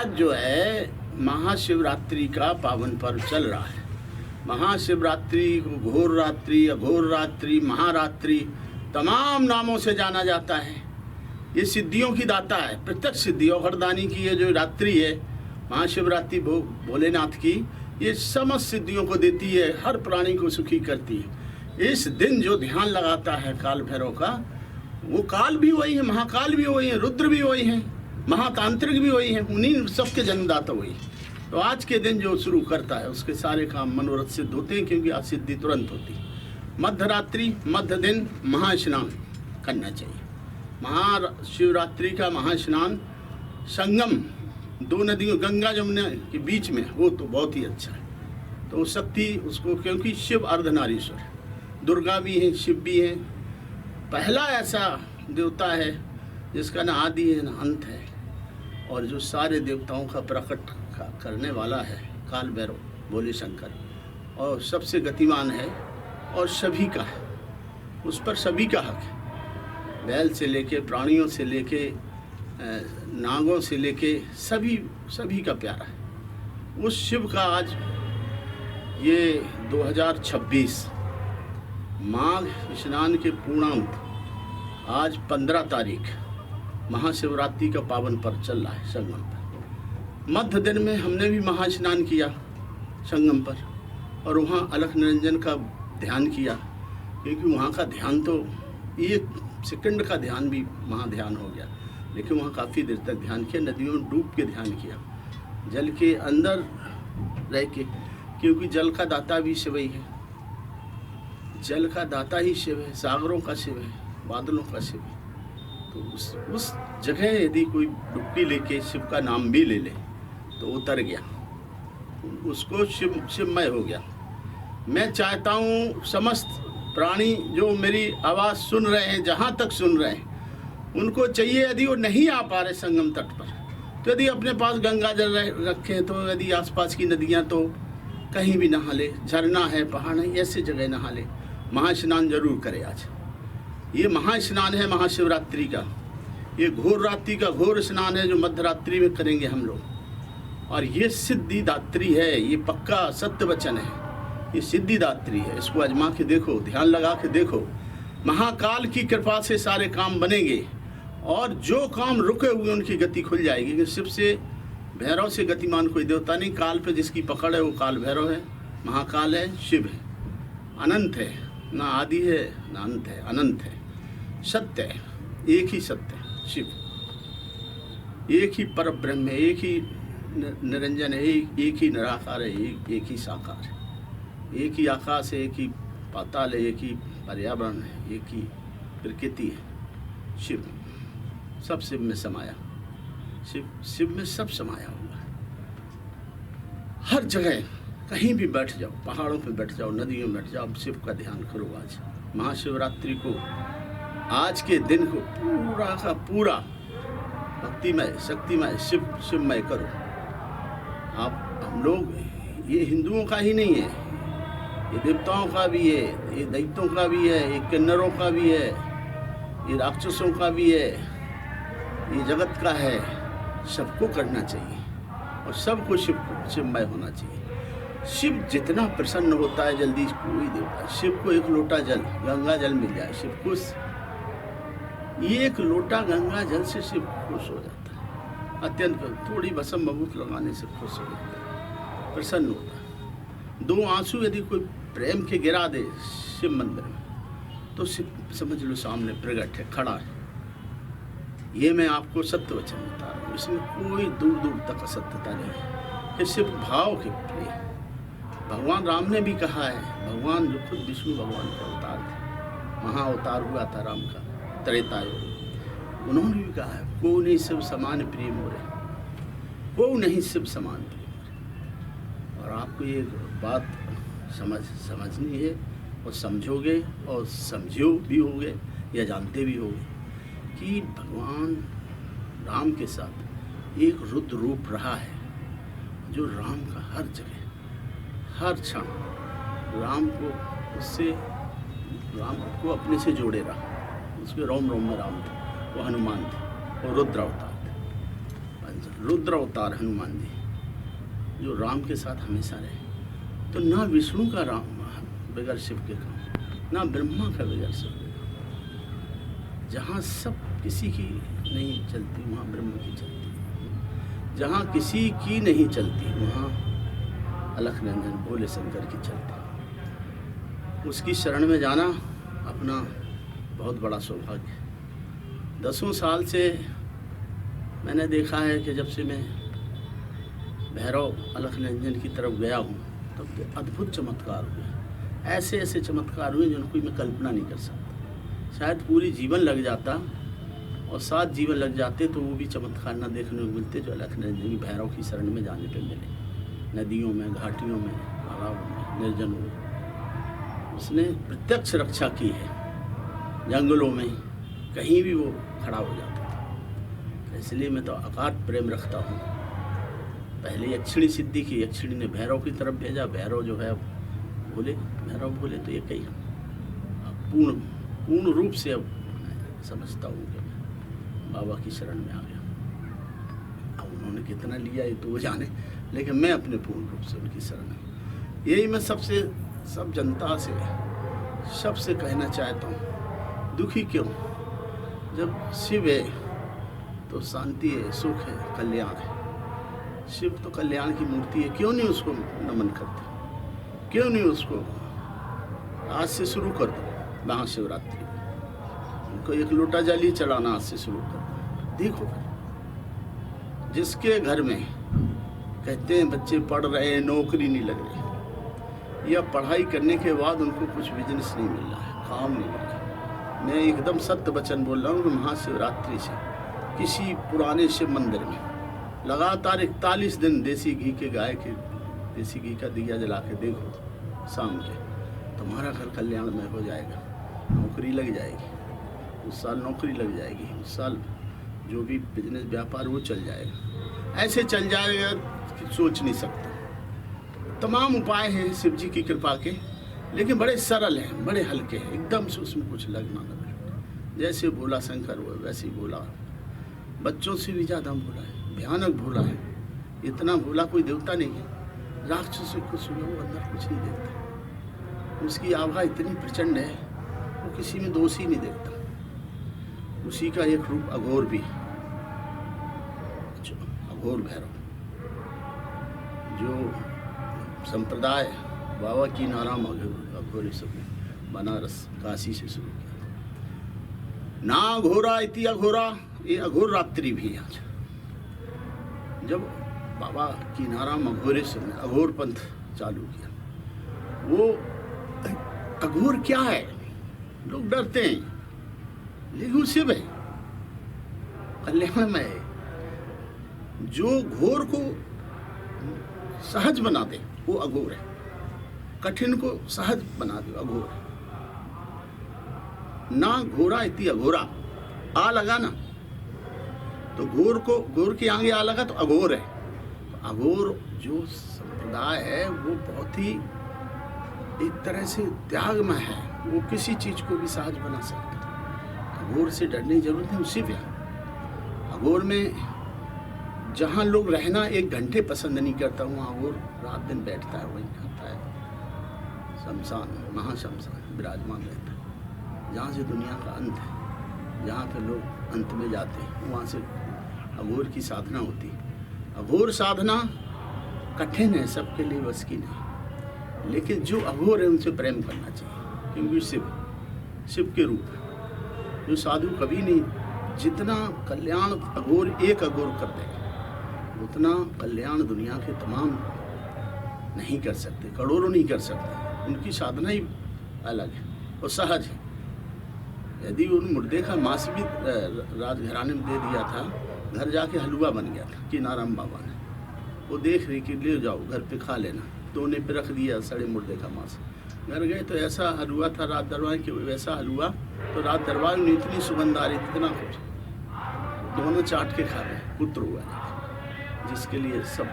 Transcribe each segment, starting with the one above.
आज जो है महाशिवरात्रि का पावन पर्व चल रहा है। महाशिवरात्रि को घोर रात्रि, अघोर रात्रि, महारात्रि तमाम नामों से जाना जाता है। ये सिद्धियों की दाता है, प्रत्यक्ष सिद्धि और वरदानी की ये जो रात्रि है महाशिवरात्रि भोलेनाथ की, ये समस्त सिद्धियों को देती है, हर प्राणी को सुखी करती है। इस दिन जो ध्यान लगाता है काल भैरव का, वो काल भी वही है, महाकाल भी वही है, रुद्र भी वही है, महातांत्रिक भी वही है, उन्हीं सबके जन्मदाता वही है। तो आज के दिन जो शुरू करता है उसके सारे काम मनोरथ सिद्ध होते हैं, क्योंकि आज सिद्धि तुरंत होती है। मध्यरात्रि मध्य दिन महास्नान करना चाहिए। महाशिवरात्रि का महास्नान संगम दो नदियों गंगा जमुना के बीच में वो तो बहुत ही अच्छा है। तो शक्ति उसको, क्योंकि शिव अर्धनारीश्वर है, दुर्गा भी है, शिव भी है। पहला ऐसा देवता है जिसका ना आदि है ना अंत है, और जो सारे देवताओं का प्रकट करने वाला है काल भैरव भोले शंकर, और सबसे गतिमान है और सभी का है, उस पर सभी का हक है। बैल से लेके प्राणियों से लेके नागों से लेके सभी का प्यारा है। उस शिव का आज ये 2026 माघ स्नान के पूर्णांत आज 15 तारीख महाशिवरात्रि का पावन पर्व चल रहा है संगम पर। मध्य दिन में हमने भी महास्नान किया संगम पर, और वहाँ अलख निरंजन का ध्यान किया, क्योंकि वहाँ का ध्यान तो 1 सेकंड का ध्यान भी महाध्यान हो गया, लेकिन वहाँ काफ़ी देर तक ध्यान किया, नदियों में डूब के ध्यान किया, जल के अंदर रह के, क्योंकि जल का दाता भी शिव ही है, जल का दाता ही शिव है, सागरों का शिव है, बादलों का शिव है। तो उस जगह यदि कोई डुबकी लेके शिव का नाम भी ले ले तो उतर गया, उसको शिवमय हो गया। मैं चाहता हूँ समस्त प्राणी जो मेरी आवाज़ सुन रहे हैं, जहाँ तक सुन रहे हैं, उनको चाहिए, यदि वो नहीं आ पा रहे संगम तट पर, तो यदि अपने पास गंगा जल रखें, तो यदि आसपास की नदियाँ तो कहीं भी नहा ले, झरना है, पहाड़ है, ऐसे जगह नहा ले। महास्नान जरूर करें आज। ये महास्नान है महाशिवरात्रि का, ये घोर रात्रि का घोर स्नान है जो मध्यरात्रि में करेंगे हम लोग। और ये सिद्धिदात्री है, ये पक्का सत्य वचन है, ये सिद्धिदात्री है। इसको आजमा के देखो, ध्यान लगा के देखो, महाकाल की कृपा से सारे काम बनेंगे, और जो काम रुके हुए उनकी गति खुल जाएगी। क्योंकि शिव से भैरव से गतिमान कोई देवता नहीं। काल पे जिसकी पकड़ है वो काल भैरव है, महाकाल है, शिव है, अनंत है, ना आदि है ना अंत है, अनंत है, सत्य है, एक ही सत्य है शिव, एक ही पर ब्रह्म है, एक ही निरंजन है, एक ही निराकार है, एक ही साकार है, एक ही आकाश है, एक ही पाताल है, एक ही पर्यावरण है, एक ही प्रकृति है। शिव सब शिव में समाया, शिव में सब समाया हुआ है। हर जगह कहीं भी बैठ जाओ, पहाड़ों पे बैठ जाओ, नदियों में बैठ जाओ, शिव का ध्यान करो। आज महाशिवरात्रि को, आज के दिन को पूरा का पूरा भक्तिमय शक्तिमय शिवमय करो। आप हम लोग, ये हिंदुओं का ही नहीं है, ये देवताओं का भी है, ये दैत्यों का भी है, ये किन्नरों का भी है, ये राक्षसों का भी है, ये जगत का है। सबको करना चाहिए और सबको शिवमय होना चाहिए। शिव जितना प्रसन्न होता है, जल्दी कोई देवता, शिव को एक लोटा जल, गंगा जल मिल जाए, शिव खुश, एक लोटा गंगा जल से शिव खुश हो जाता है, अत्यंत। थोड़ी भस्म बबूत लगाने से खुश हो जाता है, प्रसन्न होता है। 2 आंसू यदि कोई प्रेम के गिरा दे शिव मंदिर में, तो शिव समझ लो सामने प्रगट है, खड़ा है। ये मैं आपको सत्य वचन बता रहा हूँ, इसमें कोई दूर दूर तक असत्यता नहीं है, कि शिव भाव के प्रिय। भगवान राम ने भी कहा है, भगवान जो खुद विष्णु भगवान का अवतार थे, महाअवतार हुआ था राम का त्रेता युग, उन्होंने भी कहा है, को नहीं शिव समान प्रिय मोरे, को नहीं शिव समान प्रिय मोरे। और आपको ये बात समझनी है, और समझोगे और समझो भी होगे या जानते भी होगे कि भगवान राम के साथ एक रुद्र रूप रहा है, जो राम का हर जगह हर क्षण राम को अपने से जोड़े रहा। उसके रोम रोम में राम थे, वो हनुमान थे, वो रुद्र अवतार थे। रुद्र अवतार हनुमान जी, जो राम के साथ हमेशा रहे। तो ना विष्णु का राम बगैर शिव के काम, ना ब्रह्मा का बगैर शिव के काम। जहाँ सब किसी की नहीं चलती वहाँ ब्रह्म की चलती है, जहाँ किसी की नहीं चलती वहाँ अलख निरंजन भोले शंकर की चलती। उसकी शरण में जाना अपना बहुत बड़ा सौभाग्य। 10 साल से मैंने देखा है कि जब से मैं भैरव अलख निरंजन की तरफ गया हूँ तब तो अद्भुत चमत्कार हुए, ऐसे ऐसे चमत्कार हुए जिनको मैं कल्पना नहीं कर सकता। शायद पूरी जीवन लग जाता और 7 जीवन लग जाते तो वो भी चमत्कार ना देखने को मिलते जो अलख निरंजन की भैरव की शरण में जाने पर मिले। नदियों में, घाटियों में, तालाबों में, निर्जनों में उसने प्रत्यक्ष रक्षा की है। जंगलों में कहीं भी वो खड़ा हो जाता था। इसलिए मैं तो अकाट प्रेम रखता हूँ। पहले यक्षिणी सिद्धि की, यक्षिणी ने भैरव की तरफ भेजा, भैरव जो है बोले, भैरव बोले तो ये कहीं पूर्ण रूप से अब समझता हूँ कि मैं बाबा की शरण में आ गया। अब उन्होंने कितना लिया ये तो वो जाने, लेकिन मैं अपने पूर्ण रूप से उनकी शरण में। यही मैं सब जनता से सबसे कहना चाहता हूँ, दुखी क्यों? जब शिव है तो शांति है, सुख है, कल्याण है। शिव तो कल्याण की मूर्ति है, क्यों नहीं उसको नमन करते? क्यों नहीं उसको आज से शुरू कर दो महाशिवरात्रि, उनको एक लोटा जल ही चढ़ाना आज से शुरू कर दो। देखो जिसके घर में कहते हैं बच्चे पढ़ रहे हैं, नौकरी नहीं लग रही, या पढ़ाई करने के बाद उनको कुछ बिजनेस नहीं मिल रहा है, काम नहीं मिल रहा, मैं एकदम सत्य वचन बोल रहा हूँ कि महाशिवरात्रि से किसी पुराने शिव मंदिर में लगातार 41 दिन देसी घी के गाय के देसी घी का दिया जला के देखो शाम के, तुम्हारा घर कल्याणमय हो जाएगा। नौकरी लग जाएगी, उस साल नौकरी लग जाएगी, उस साल जो भी बिजनेस व्यापार वो चल जाएगा। ऐसे चल जाएगा कि सोच नहीं सकते। तमाम उपाय हैं शिव जी की कृपा के, लेकिन बड़े सरल हैं, बड़े हल्के हैं, एकदम से उसमें कुछ लगना न लगे। जैसे भोला शंकर हुआ वैसे ही भोला, बच्चों से भी ज़्यादा भोला है, भयानक भोला है। इतना भोला कोई देवता नहीं है। राक्षसों को सुनो वो अंदर कुछ नहीं देखता, उसकी आभा इतनी प्रचंड है वो किसी में दोष ही नहीं देखता। उसी का एक रूप अघोर भी, अघोर भैरव, जो संप्रदाय बाबा की नाराम अघोरी सब बनारस काशी से शुरू किया। ना अघोरा इति अघोरा, ये अघोर रात्रि भी आज। जब बाबा की नाराम अघोरेश्वर ने अघोर पंथ चालू किया, वो अघोर क्या है लोग डरते हैं, लेकिन शिव है, कल्याणमय है। जो घोर को सहज बना दे वो अघोर है, कठिन को सहज बना दे अघोर है। ना घोरा इति अघोरा, आ लगा ना तो घोर के आगे आ लगा तो अघोर है। तो अघोर जो संप्रदाय है वो बहुत ही एक तरह से त्यागमय है, वो किसी चीज को भी सहज बना सकता है। अघोर से डरने की जरूरत है, शिव है। अघोर में जहाँ लोग रहना 1 घंटे पसंद नहीं करता, वहाँ अघोर रात दिन बैठता है, वहीं खाता है। शमशान, महाशमशान विराजमान रहता है, जहाँ से दुनिया का अंत है, जहाँ पे लोग अंत में जाते हैं, वहाँ से अघोर की साधना होती है। अघोर साधना कठिन है, सबके लिए बस की नहीं, लेकिन जो अघोर है उनसे प्रेम करना चाहिए, क्योंकि शिव के रूप है। जो साधु कभी नहीं, जितना कल्याण अघोर एक अघोर कर देगा उतना कल्याण दुनिया के तमाम नहीं कर सकते, करोड़ों नहीं कर सकते। उनकी साधना ही अलग है और सहज है। यदि उन मुर्दे का मांस भी राजघराने में दे दिया था, घर जाके हलवा बन गया था कि नारायण बाबा ने, वो देख रही कि ले जाओ घर पे खा लेना, तो उन्हें पे रख दिया सड़े मुर्दे का मांस। घर गए तो ऐसा हलवा था रात दरबार के, वैसा हलवा तो रात दरबार में इतनी सुगंध आ रही, इतना कुछ, दोनों चाट के खा गए। पुत्र हुआ जिसके लिए सब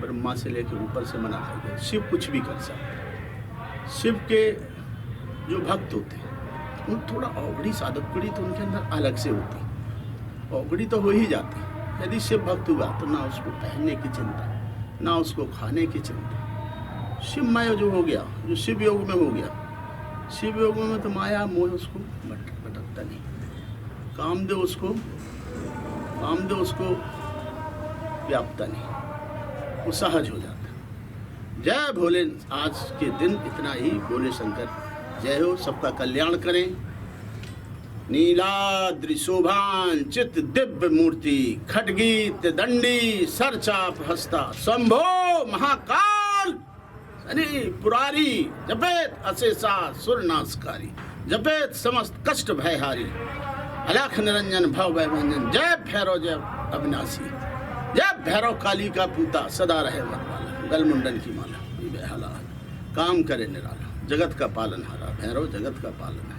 ब्रह्मा से लेकर ऊपर से मना कर गए। शिव कुछ भी कर सकते हैं। शिव के जो भक्त होते हैं उन थोड़ा औगड़ी साधकड़ी तो उनके अंदर अलग से होती, औगड़ी तो हो ही जाती, यदि शिव भक्त हुआ तो ना उसको पहनने की चिंता, ना उसको खाने की चिंता। शिवमय जो हो गया, जो शिव योग में हो गया, शिव योग में तो माया मोह उसको भटकता नहीं। कामदेव उसको व्यापता नहीं, वो सहज हो जाता। जय भोले। आज के दिन इतना ही। भोले शंकर जय हो, सबका कल्याण करें। नीलाद्रि शोभान चित दिव्य मूर्ति, खड्गीत दंडी सरचाप हस्ता, शंभो महाकाल शनि पुरारी, जपेत अशेषा सुरनाशकारी, जपेत समस्त कष्ट भयहारी, अलख निरंजन भव भयभंजन। जय भैरव जय अविनाशी, जय भैरव काली का पूता, सदा रहे वरमाला, गलमुंडन की माला, ये बेहाला काम करे निराला, जगत का पालनहारा भैरव, जगत का पालनहारा।